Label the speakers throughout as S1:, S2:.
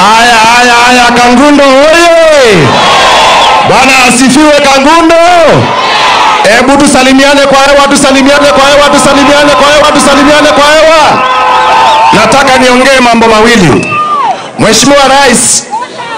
S1: Haya Kangundo oye! Bwana asifiwe Kangundo. Hebu tusalimiane kwa hewa, tusalimiane kwa hewa, tusalimiane kwa hewa, tusalimiane kwa hewa. Nataka niongee mambo mawili. Mheshimiwa Rais,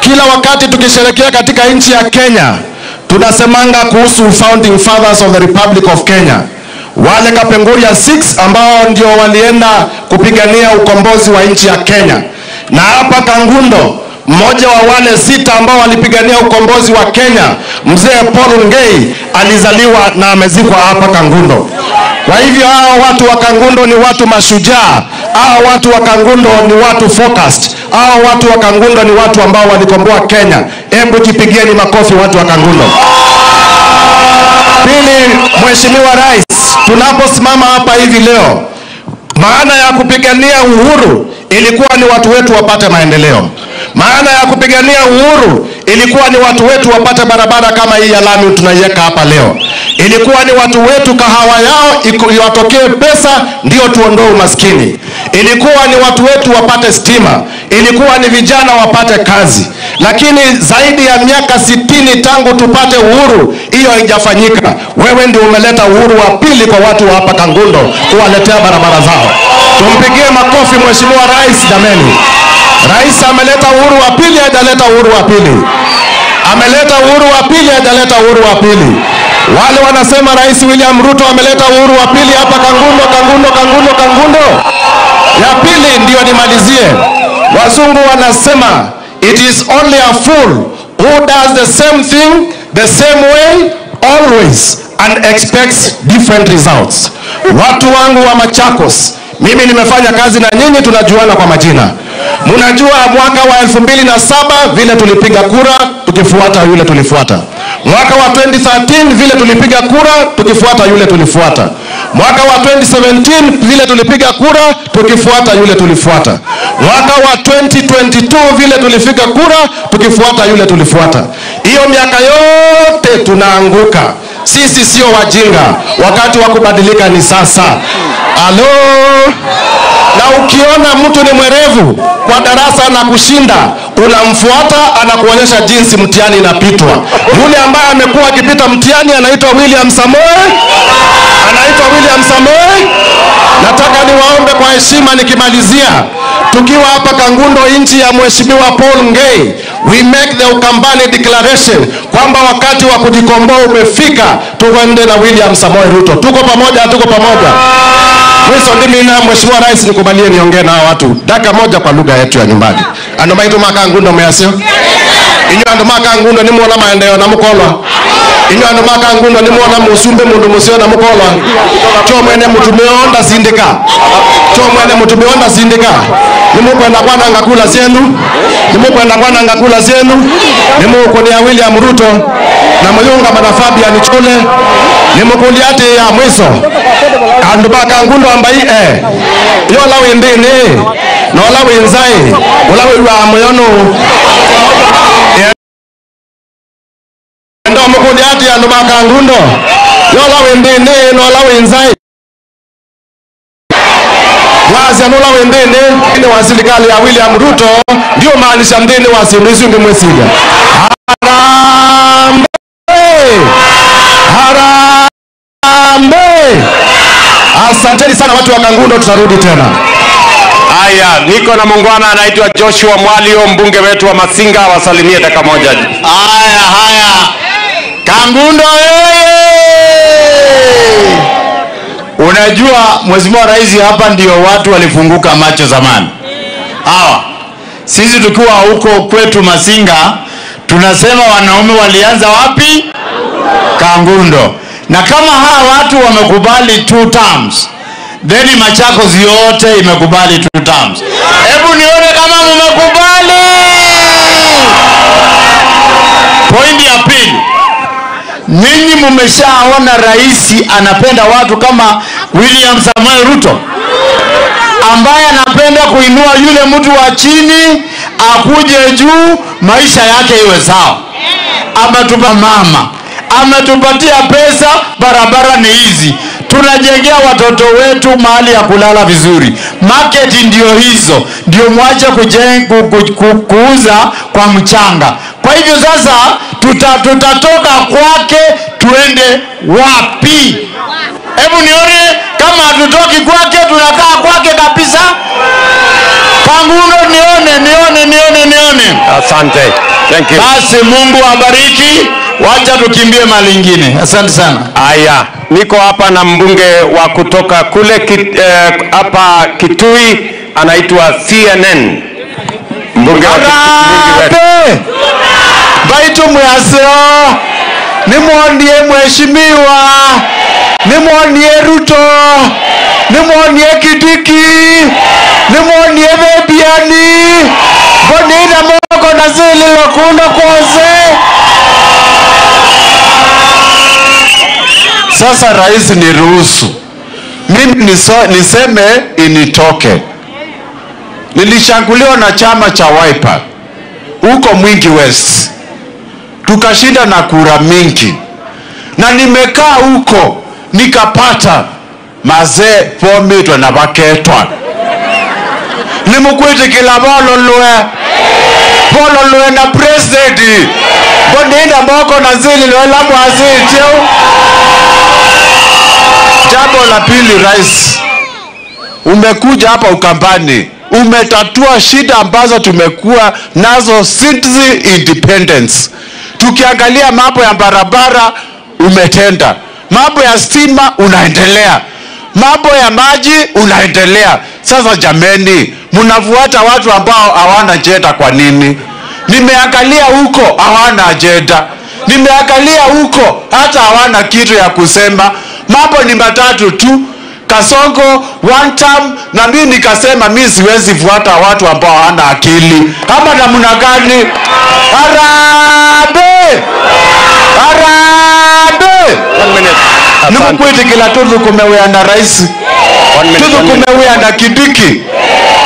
S1: kila wakati tukisherehekea katika nchi ya Kenya, tunasemanga kuhusu founding fathers of the Republic of Kenya. Wale Kapenguria 6 ambao ndio walienda kupigania ukombozi wa nchi ya Kenya. Na hapa Kangundo, mmoja wa wale 6 ambao walipigania ukombozi wa Kenya, mzee Paul Ngei, alizaliwa na amezikwa hapa Kangundo. Kwa hivyo hao watu wa Kangundo ni watu mashujaa. Hao watu wa Kangundo ni watu focused. Hao watu wa Kangundo ni watu ambao walikomboa Kenya. Hebu jipigieni makofi watu wa Kangundo. Pili, Mheshimiwa Rais, tunaposimama hapa hivi leo, maana ya kupigania uhuru ilikuwa ni watu wetu wapate maendeleo. Maana ya kupigania uhuru ilikuwa ni watu wetu wapate barabara kama hii ya lami tunaiweka hapa leo. Ilikuwa ni watu wetu kahawa yao iwatokee pesa ndio tuondoe umaskini. Ilikuwa ni watu wetu wapate stima. Ilikuwa ni vijana wapate kazi. Lakini zaidi ya miaka 60 tangu tupate uhuru, hiyo haijafanyika. Wewe ndio umeleta uhuru wa pili kwa watu wa hapa Kangundo, kuwaletea barabara zao. Tumpigie makofi Mheshimiwa Rais jameni. Rais ameleta uhuru wa pili, hajaleta uhuru wa pili. Ameleta uhuru wa pili, hajaleta uhuru wa pili. Wale wanasema Rais William Ruto ameleta uhuru wa pili hapa Kangundo. Ya pili ndio nimalizie. Wazungu wanasema it is only a fool who does the same thing the same way always and expects different results. Watu wangu wa Machakos, mimi nimefanya kazi na nyinyi, tunajuana kwa majina. Mnajua mwaka wa 2007 vile tulipiga kura tukifuata yule tulifuata. Mwaka wa 2013 vile tulipiga kura tukifuata yule tulifuata. Mwaka wa 2017 vile tulipiga kura tukifuata yule tulifuata. Mwaka wa 2022 vile tulipiga kura tukifuata yule tulifuata. Hiyo miaka yote tunaanguka. Sisi sio wajinga. Wakati wa kubadilika ni sasa. Halo? Na ukiona mtu ni mwerevu kwa darasa na kushinda, unamfuata, anakuonyesha jinsi mtihani inapitwa. Yule ambaye amekuwa akipita mtihani anaitwa William Samoei. Anaitwa William Samoei. Nataka niwaombe kwa heshima nikimalizia, tukiwa hapa Kangundo nchi ya Mheshimiwa Paul Ngei, we make the Ukambani declaration kwamba wakati wa kujikomboa umefika, tuende na William Samoei Ruto. Tuko pamoja, tuko pamoja. Mwisho ndimi na Mheshimiwa Rais nikubalie niongee na watu dakika moja kwa lugha yetu ya nyumbani. Ando maitu Kangundo measio? Inyo ando Kangundo ni muona maendeleo na mukolwa. Inyo ando Kangundo ni muona musumbe mundu musio na mukolwa. Cho mwene mutumeonda sindika. Cho mwene mutumeonda sindika. Nimukwenda kwana ngakula zenu. Nimukwenda kwana ngakula zenu. Nimukonia William Ruto na Muyunga Bana Fabian Chole. Nimukuliate ya mwiso. Ando Kangundo ambai yo lawe ndene no lawe nzai olawe wa moyono ndo mukudi ati ando Kangundo yo lawe ndene no lawe nzai wazi no lawe ndene ni wa serikali ya William Ruto ndio maanisha ndene wa sindizi ndimwesiga Harambe. Asanteni sana watu wa Kangundo, tutarudi tena.
S2: Haya, niko na muungwana anaitwa Joshua Mwalio, mbunge wetu wa Masinga, wasalimie dakika moja.
S3: Haya. Kangundo oye! Unajua Mheshimiwa Rais, hapa ndio watu walifunguka macho zamani. Hawa sisi tukiwa huko kwetu Masinga tunasema wanaume walianza wapi? Kangundo. Na kama hawa watu wamekubali 2 terms, then Machakos yote imekubali 2 terms. Hebu nione kama mmekubali. Point ya pili, ninyi mmeshaona rais anapenda watu kama William Samoei Ruto, ambaye anapenda kuinua yule mtu wa chini akuje juu, maisha yake iwe sawa. Ametupa mama, ametupatia pesa, barabara ni hizi. tunajengea watoto wetu mahali ya kulala vizuri. Market ndio hizo, ndio mwache kuuza kwa mchanga. Kwa hivyo sasa tutatoka kwake tuende wapi? Hebu nione kama hatutoki kwake, tunakaa kwake kabisa. Kangundo, nione.
S2: Asante. Thank you.
S3: Basi Mungu abariki. Wacha tukimbie mali ingine. Asante sana.
S2: Haya, niko hapa na mbunge wa kutoka kule hapa Kitui, anaitwa CNN. Mbunge wa Kitui.
S1: Baitu mwasio. Nimwondie mheshimiwa. Nimwondie Ruto. Nimwondie Kidiki. Nimwondie Bebiani. Bonina moko na zili lokunda kose. Sasa rais niruhusu mimi niseme initoke. Nilishanguliwa na chama cha Wiper huko Mwingi West, tukashinda na kura mingi, na nimekaa huko nikapata mazee pomitwa na baketwa nimukwiti kila bolo lue na president bonenda moko na zili lue la mwasitio. Jambo la pili, rais, umekuja hapa Ukambani, umetatua shida ambazo tumekuwa nazo since independence. Tukiangalia mambo ya barabara umetenda, mambo ya stima unaendelea, mambo ya maji unaendelea. Sasa jameni, mnafuata watu ambao hawana ajenda kwa nini? Nimeangalia huko hawana ajenda, nimeangalia huko hata hawana kitu ya kusema. Mambo ni matatu tu, Kasongo one term, na mimi nikasema mimi siwezi fuata watu ambao hawana akili. Kama namna gani? Harambee! Nimukwiti kila tuzu kumewea na rais, tuzu kumewea na Kidiki,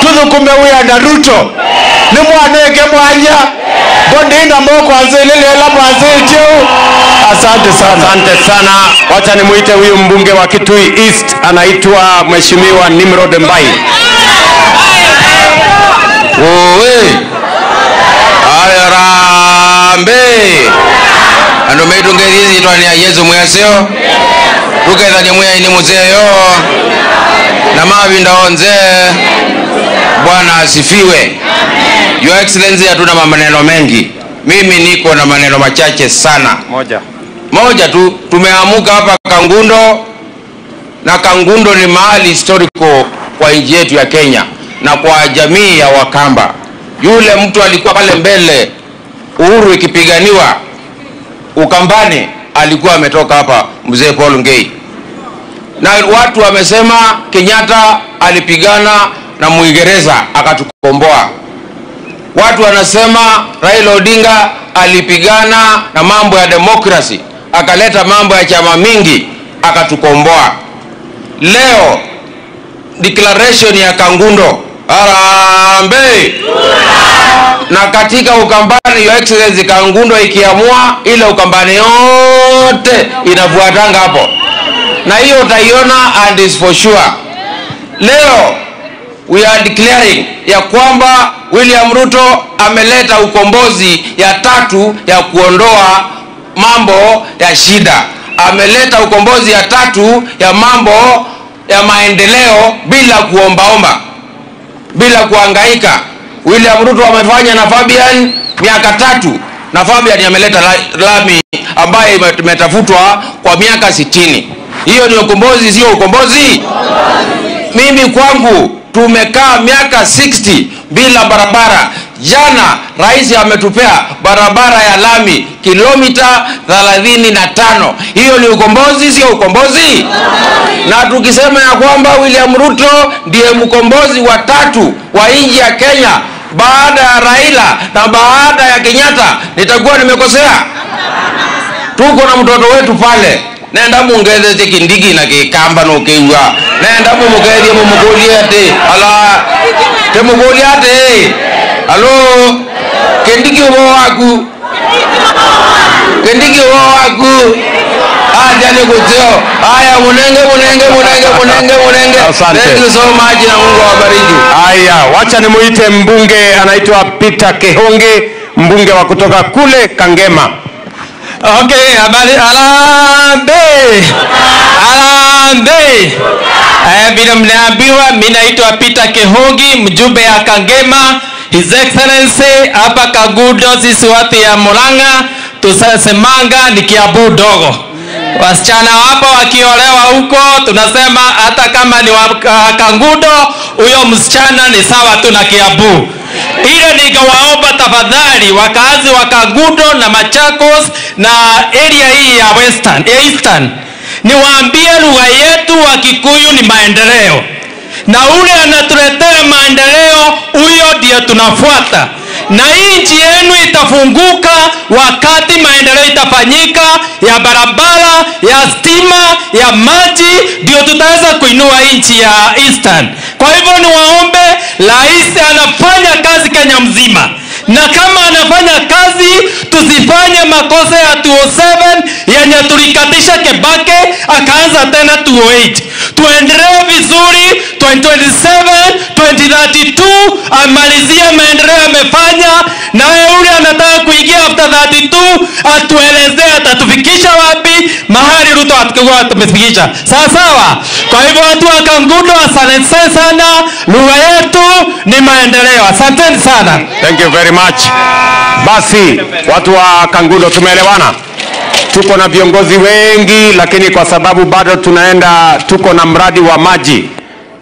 S1: tuzu kumewea na Ruto. Nimwaneke mwanya bondinda moko azilile la mwazitio. Asante sana.
S2: Asante sana. Wacha nimuite huyu mbunge wa Kitui East, anaitwa Mheshimiwa Nimrod Mbai.
S4: Owe. Ayarambe. Ando meitungerizi itwani ya Yesu mwasio. Tukethania mweya ini muzeyo. Na mavinda onze. Bwana asifiwe. Your Excellency, hatuna maneno mengi. Mimi niko na maneno machache sana. Moja tu, tumeamuka hapa Kangundo, na Kangundo ni mahali historical kwa nchi yetu ya Kenya na kwa jamii ya Wakamba. Yule mtu alikuwa pale mbele uhuru ikipiganiwa Ukambani, alikuwa ametoka hapa, mzee Paul Ngei. Na watu wamesema Kenyatta alipigana na Muingereza akatukomboa. Watu wanasema Raila Odinga alipigana na mambo ya demokrasi, akaleta mambo ya chama mingi, akatukomboa. Leo declaration ya Kangundo, Harambee! Na katika Ukambani, Your Excellency, Kangundo ikiamua, ile Ukambani yote inafuatanga hapo, na hiyo utaiona, and is for sure. Leo we are declaring ya kwamba William Ruto ameleta ukombozi ya tatu ya kuondoa mambo ya shida. Ameleta ukombozi ya tatu ya mambo ya maendeleo bila kuombaomba, bila kuhangaika. William Ruto amefanya na Fabian miaka 3, na Fabian ameleta lami ambaye imetafutwa kwa miaka 60. Hiyo ni ukombozi, sio ukombozi? Mimi kwangu tumekaa miaka 60 bila barabara. Jana rais ametupea barabara ya lami kilomita 35. Hiyo ni ukombozi, sio ukombozi? Na tukisema ya kwamba William Ruto ndiye mkombozi wa 3 wa nchi ya Kenya baada ya Raila na baada ya Kenyatta, nitakuwa nimekosea? Tuko na mtoto wetu pale, nenda mungeze Kindiki na Kikamba no Kiwa, nenda mumugeze mumugoliate ala temugoliate. Halo Kindiki wo waku, Kindiki wo waku, Acha nikutio. Haya, munenge.
S2: Asante.
S4: Thank you so much na Mungu awabariki.
S2: Haya, wacha nimuite mbunge anaitwa Peter Kehonge, mbunge wa kutoka kule Kangema.
S5: Okay, habari alambe. Vile mnaambiwa, mimi naitwa Peter Kehongi, mjumbe ya Kangema. His Excellency hapa Kagudo, sisi watu ya Murang'a tunasemanga ni Kiambu dogo. Wasichana hapa wakiolewa huko tunasema hata kama ni wa Kagudo, huyo msichana ni sawa tu na Kiambu. Ile nikawaomba tafadhali wakazi wa Kagudo na Machakos na area hii ya Eastern, niwaambie lugha yetu wa Kikuyu ni maendeleo, na ule anatuletea maendeleo huyo ndio tunafuata, na nchi yenu itafunguka wakati maendeleo itafanyika ya barabara, ya stima, ya maji, ndio tutaweza kuinua nchi ya Eastern. Kwa hivyo niwaombe, rais anafanya kazi Kenya mzima, na kama anafanya kazi tusifanye makosa ya 2007 yenye tulikatisha Kibaki akaanza tena 2008. Tuendelee vizuri 2027, 2032 amalizie maendeleo amefanya, na yule anataka kuingia after 32 atuelezee atatufikisha wapi mahali Ruto atakuwa tumefikisha. Sawa. Kwa hivyo watu wa Kangudo, asante sana, lugha yetu ni maendeleo. Asanteni sana.
S2: Thank you very much. Basi watu wa Kangudo tumeelewana. Tuko na viongozi wengi, lakini kwa sababu bado tuko na mradi wa maji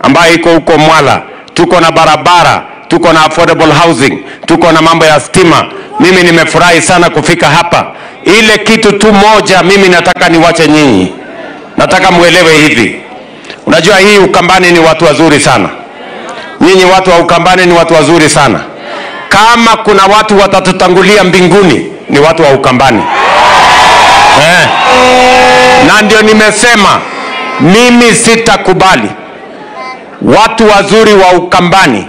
S2: ambayo iko huko Mwala, tuko na barabara, tuko na affordable housing, tuko na mambo ya stima. Mimi nimefurahi sana kufika hapa. Ile kitu tu moja mimi nataka niwache nyinyi, nataka muelewe hivi. Unajua hii Ukambani ni watu wazuri sana. Nyinyi watu wa Ukambani ni watu wazuri sana. Kama kuna watu watatutangulia mbinguni ni watu wa Ukambani. Na ndio nimesema mimi sitakubali watu wazuri wa Ukambani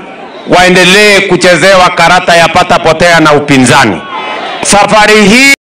S2: waendelee kuchezewa karata ya pata potea na upinzani. Safari hii